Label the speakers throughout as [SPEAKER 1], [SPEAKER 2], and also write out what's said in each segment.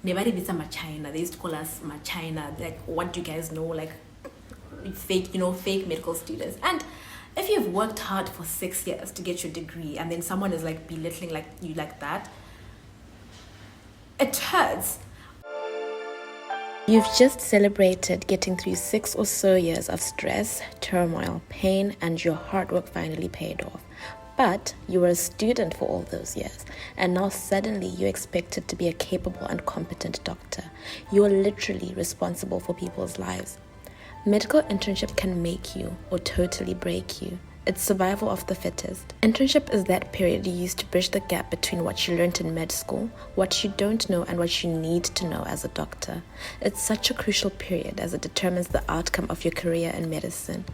[SPEAKER 1] Nebari bisa Machina. They used to call us Machina. Like, what do you guys know? Like, fake, fake medical students. And if you've worked hard for 6 years to get your degree, and then someone is like belittling like you like that, it hurts. You've just celebrated getting through 6 or so years of stress, turmoil, pain, and your hard work finally paid off. But you were a student for all those years, and now suddenly you're expected to be a capable and competent doctor. You are literally responsible for people's lives. Medical internship can make you or totally break you. It's survival of the fittest. Internship is that period you use to bridge the gap between what you learned in med school, what you don't know, and what you need to know as a doctor. It's such a crucial period as it determines the outcome of your career in medicine.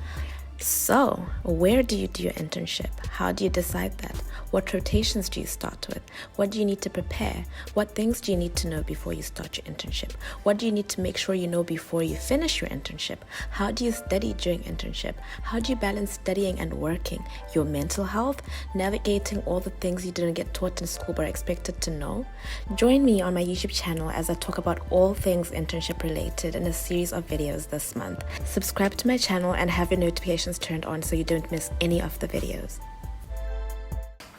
[SPEAKER 1] So, where do you do your internship? How do you decide that? What rotations do you start with? What do you need to prepare? What things do you need to know before you start your internship? What do you need to make sure you know before you finish your internship? How do you study during internship? How do you balance studying and working? Your mental health? Navigating all the things you didn't get taught in school but are expected to know? Join me on my YouTube channel as I talk about all things internship related in a series of videos this month. Subscribe to my channel and have your notifications turned on so you don't miss any of the videos.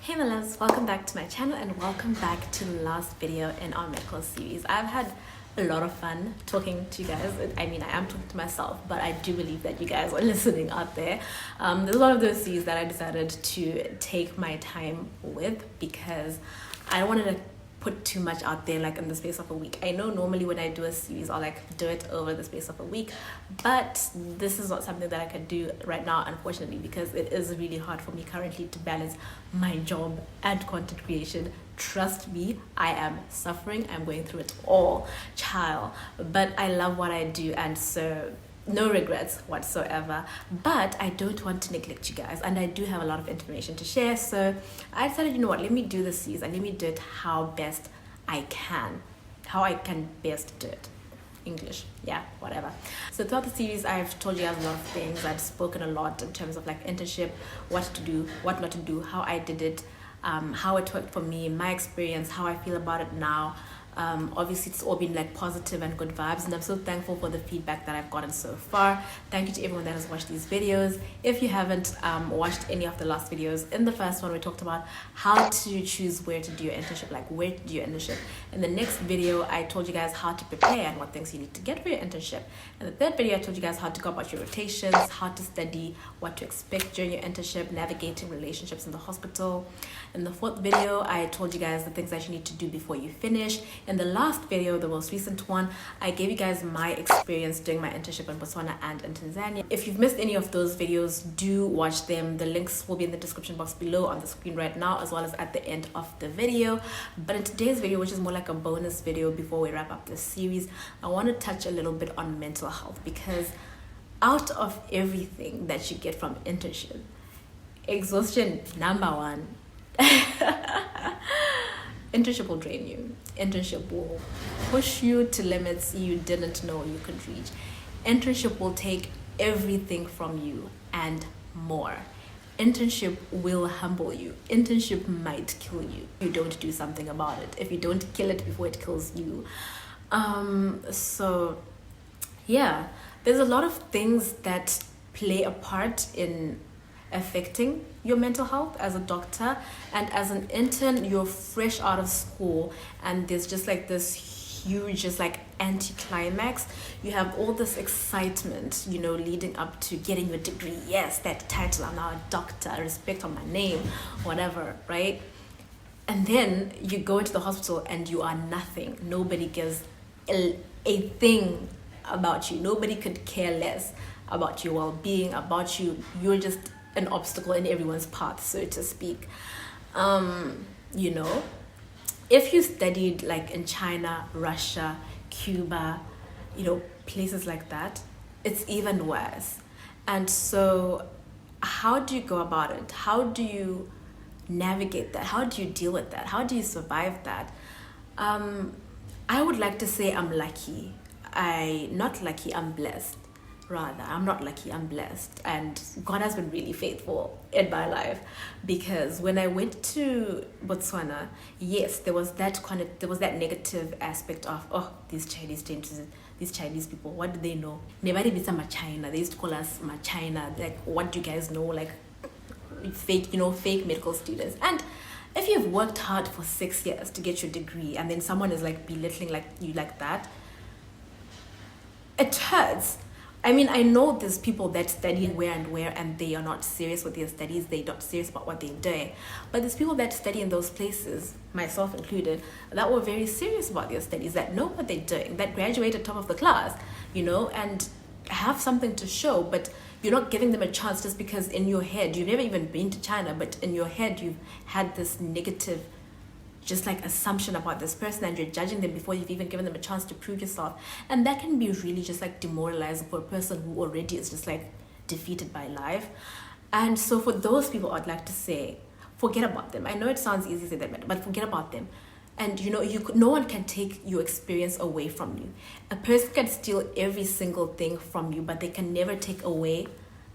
[SPEAKER 1] Hey my loves, welcome back to my channel and welcome back to the last video in our medical series. I've had a lot of fun talking to you guys. I mean, I am talking to myself, but I do believe that you guys are listening out there. This is one of those series that I decided to take my time with because I don't want to put too much out there like in the space of a week. I know normally when I do a series I'll like do it over the space of a week, but this is not something that I can do right now, unfortunately, because it is really hard for me currently to balance my job and content creation. Trust me, I am suffering. I'm going through it all, child, but I love what I do, and so no regrets whatsoever. But I don't want to neglect you guys, and I do have a lot of information to share, so I decided, you know what, let me do this series and let me do it how best I can, how I can best do it. English, yeah, whatever. So throughout the series I've told you guys a lot of things. I've spoken a lot in terms of like internship, what to do, what not to do, how I did it, how it worked for me, my experience, how I feel about it now. Obviously it's all been like positive and good vibes, and I'm so thankful for the feedback that I've gotten so far. Thank you to everyone that has watched these videos. If you haven't watched any of the last videos, in the first one we talked about how to choose where to do your internship, like where to do your internship. In the next video I told you guys how to prepare and what things you need to get for your internship. In the third video I told you guys how to go about your rotations, how to study, what to expect during your internship, navigating relationships in the hospital. In the fourth video I told you guys the things that you need to do before you finish. In the last video, the most recent one, I gave you guys my experience doing my internship in Botswana and in Tanzania. If you've missed any of those videos, do watch them. The links will be in the description box below on the screen right now, as well as at the end of the video. But in today's video, which is more like a bonus video before we wrap up this series, I want to touch a little bit on mental health, because out of everything that you get from internship, exhaustion number one. Internship will drain you. Internship will push you to limits you didn't know you could reach. Internship will take everything from you and more. Internship will humble you. Internship might kill you if you don't do something about it, if you don't kill it before it kills you. So yeah, there's a lot of things that play a part in affecting your mental health as a doctor. And as an intern, you're fresh out of school, and there's just like this huge just like anticlimax. You have all this excitement, you know, leading up to getting your degree. Yes, that title, I'm now a doctor, respect on my name, whatever, right? And then you go into the hospital and you are nothing. Nobody gives a thing about you. Nobody could care less about your well-being, about you. You're just an obstacle in everyone's path, so to speak. You know, if you studied like in China, Russia, Cuba, you know, places like that, it's even worse. And so how do you go about it? How do you navigate that? How do you deal with that? How do you survive that? I would like to say I'm lucky. Not lucky, I'm blessed. rather. I'm not lucky, I'm blessed, and God has been really faithful in my life, because when I went to Botswana, yes, there was that negative aspect of, oh, these Chinese students, these Chinese people, what do they know? Nobody be some China. They used to call us China. Like, what do you guys know? Like, fake medical students. And if you've worked hard for 6 years to get your degree, and then someone is like belittling like you like that, it hurts. I mean, I know there's people that study where and they are not serious with their studies, they're not serious about what they're doing. But there's people that study in those places, myself included, that were very serious about their studies, that know what they're doing, that graduated top of the class, and have something to show. But you're not giving them a chance just because in your head, you've never even been to China, but in your head you've had this negative just like assumption about this person, and you're judging them before you've even given them a chance to prove yourself. And that can be really just like demoralizing for a person who already is just like defeated by life. And so for those people, I'd like to say, forget about them. I know it sounds easy to say that, but forget about them. And no one can take your experience away from you. A person can steal every single thing from you, but they can never take away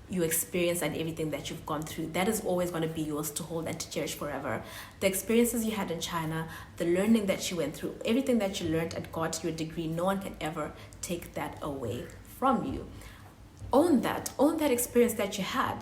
[SPEAKER 1] your experience and everything that you've gone through. That is always going to be yours to hold and to cherish forever. The experiences you had in China, the learning that you went through, everything that you learned and got your degree, no one can ever take that away from you. Own that experience that you had,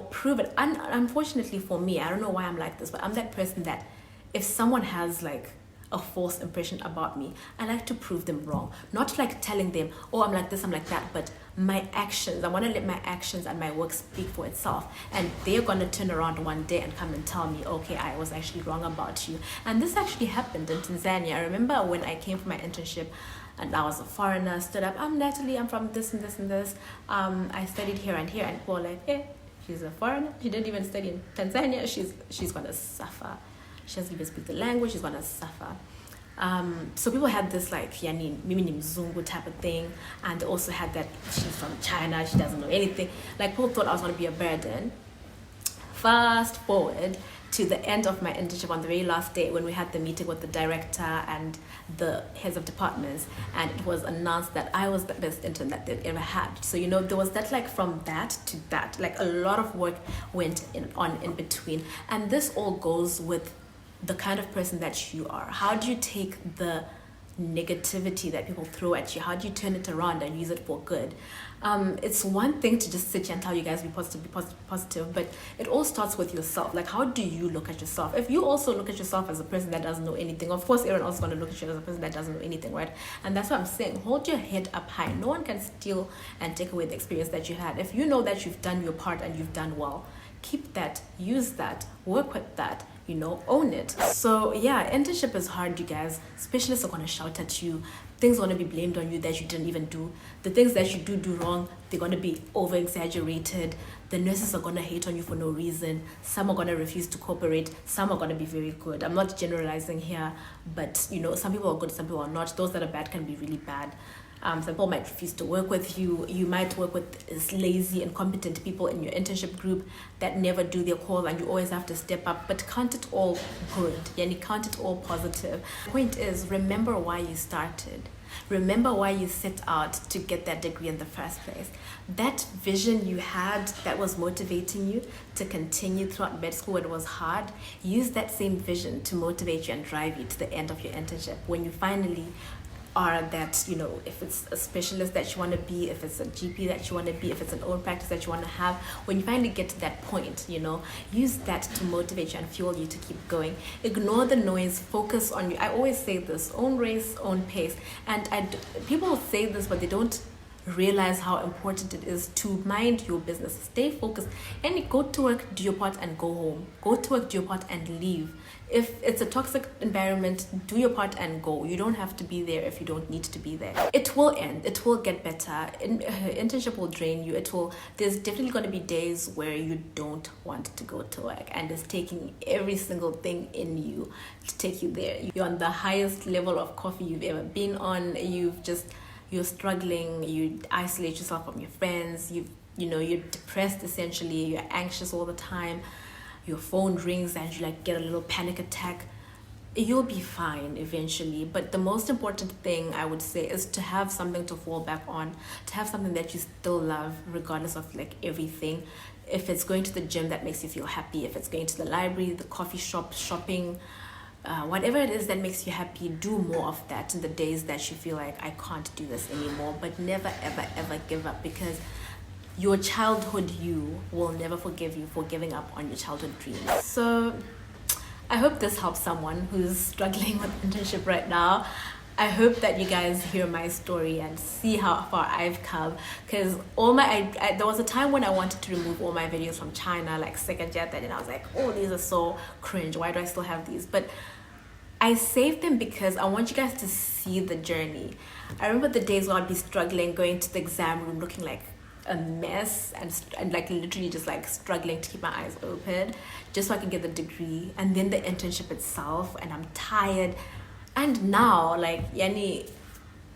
[SPEAKER 1] prove it. And unfortunately for me, I don't know why I'm like this, but I'm that person that if someone has like a false impression about me, I like to prove them wrong. Not like telling them, oh, I'm like this, I'm like that, but my actions, I want to let my actions and my work speak for itself. And they're going to turn around one day and come and tell me, okay, I was actually wrong about you. And this actually happened in Tanzania. I remember when I came for my internship and I was a foreigner, stood up, I'm Natalie, I'm from this and this and this. I studied here and here. And people were like, hey, she's a foreigner. She didn't even study in Tanzania. She's going to suffer. She doesn't even speak the language, she's gonna suffer. So people had this like yani mimi ni mzungu type of thing, and they also had that she's from China, she doesn't know anything. Like people thought I was gonna be a burden. Fast forward to the end of my internship, on the very last day when we had the meeting with the director and the heads of departments, and it was announced that I was the best intern that they'd ever had. So there was that, like, from that to that, like a lot of work went on in between. And this all goes with the kind of person that you are. How do you take the negativity that people throw at you? How do you turn it around and use it for good? It's one thing to just sit here and tell you guys be positive, but it all starts with yourself. Like, how do you look at yourself? If you also look at yourself as a person that doesn't know anything, of course everyone else is going to look at you as a person that doesn't know anything, right? And that's what I'm saying. Hold your head up high. No one can steal and take away the experience that you had. If you know that you've done your part and you've done well, keep that, use that, work with that, own it. So yeah, internship is hard, you guys. Specialists are going to shout at you. Things are going to be blamed on you that you didn't even do. The things that you do wrong, they're going to be over exaggerated. The nurses are going to hate on you for no reason. Some are going to refuse to cooperate. Some are going to be very good. I'm not generalizing here, but some people are good, some people are not. Those that are bad can be really bad. Some people might refuse to work with you. You might work with lazy, incompetent people in your internship group that never do their call, and you always have to step up. But count it all good. Count it all positive. The point is, remember why you started. Remember why you set out to get that degree in the first place. That vision you had that was motivating you to continue throughout med school when it was hard, use that same vision to motivate you and drive you to the end of your internship. When you finally are that, if it's a specialist that you want to be, if it's a GP that you want to be, if it's an own practice that you want to have, when you finally get to that point, use that to motivate you and fuel you to keep going. Ignore the noise, focus on you. I always say this: own race, own pace. And people say this, but they don't realize how important it is to mind your business. Stay focused and go to work, do your part, and go home. Go to work, do your part, and leave. If it's a toxic environment, do your part and go. You don't have to be there if you don't need to be there. It will end. It will get better. Internship will drain you. There's definitely going to be days where you don't want to go to work, and it's taking every single thing in you to take you there. You're on the highest level of coffee you've ever been on. You're struggling. You isolate yourself from your friends. You're depressed essentially. You're anxious all the time. Your phone rings and you get a little panic attack. you'll be fine eventually. But the most important thing I would say is to have something to fall back on, to have something that you still love regardless of like everything. If it's going to the gym that makes you feel happy, if it's going to the library, the coffee shop, shopping, whatever it is that makes you happy, do more of that in the days that you feel like I can't do this anymore. But never ever ever give up, because your childhood you will never forgive you for giving up on your childhood dreams. So I hope this helps someone who's struggling with internship right now. I hope that you guys hear my story and see how far I've come, because there was a time when I wanted to remove all my videos from China, like second year, and I was like, oh, these are so cringe, why do I still have these? But I saved them because I want you guys to see the journey. I remember the days where I'd be struggling, going to the exam room looking like a mess, and like literally just like struggling to keep my eyes open just so I can get the degree, and then the internship itself, and I'm tired. And now, like, yani,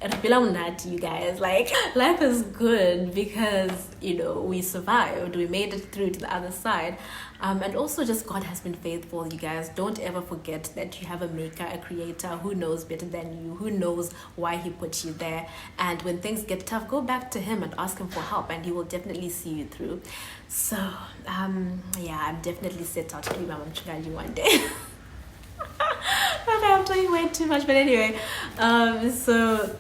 [SPEAKER 1] you guys, like, life is good because, you know, we survived, we made it through to the other side. And also just God has been faithful, you guys. Don't ever forget that you have a maker, a creator who knows better than you, who knows why he put you there. And when things get tough, go back to him and ask him for help, and he will definitely see you through. So yeah, I'm definitely set out to be Mama Mchungaji one day. Okay, I'm talking way too much, but anyway, so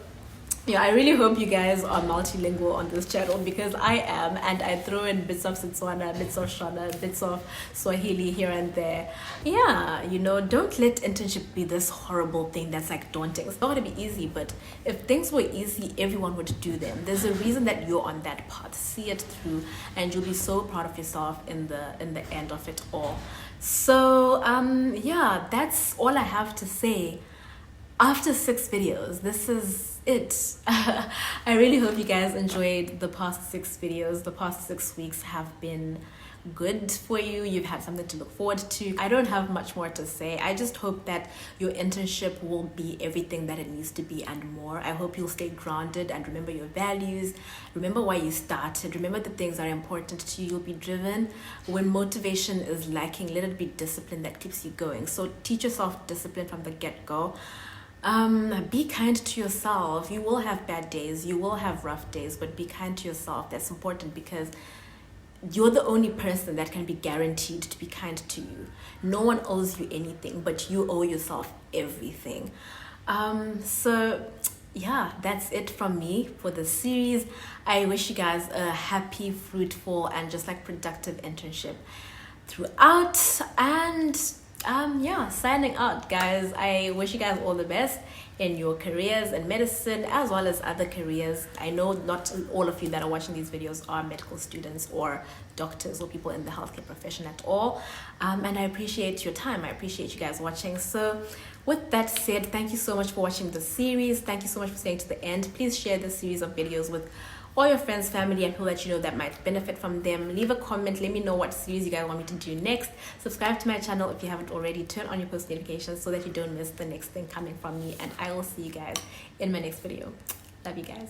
[SPEAKER 1] yeah, I really hope you guys are multilingual on this channel, because I am, and I throw in bits of Setswana, bits of Shona, bits of Swahili here and there. Yeah, you know, don't let internship be this horrible thing that's like daunting. It's not going to be easy, but if things were easy, everyone would do them. There's a reason that you're on that path. See it through, and you'll be so proud of yourself in the end of it all. So yeah, that's all I have to say. After 6 videos, this is it. I really hope you guys enjoyed the past 6 videos. The past 6 weeks have been good for you. You've had something to look forward to. I don't have much more to say. I just hope that your internship will be everything that it needs to be and more. I hope you'll stay grounded and remember your values. Remember why you started. Remember the things that are important to you. You'll be driven. When motivation is lacking, let it be discipline that keeps you going. So teach yourself discipline from the get-go. Be kind to yourself. You will have bad days, you will have rough days, but be kind to yourself. That's important, because you're the only person that can be guaranteed to be kind to you. No one owes you anything, but you owe yourself everything. So yeah, that's it from me for the series. I wish you guys a happy, fruitful, and just like productive internship throughout. And yeah, signing out, guys. I wish you guys all the best in your careers in medicine as well as other careers. I know not all of you that are watching these videos are medical students or doctors or people in the healthcare profession at all, and I appreciate your time. I appreciate you guys watching. So with that said, thank you so much for watching the series. Thank you so much for staying to the end. Please share this series of videos with all your friends, family, and people that you know that might benefit from them. Leave a comment. Let me know what series you guys want me to do next. Subscribe to my channel if you haven't already. Turn on your post notifications so that you don't miss the next thing coming from me. And I will see you guys in my next video. Love you guys.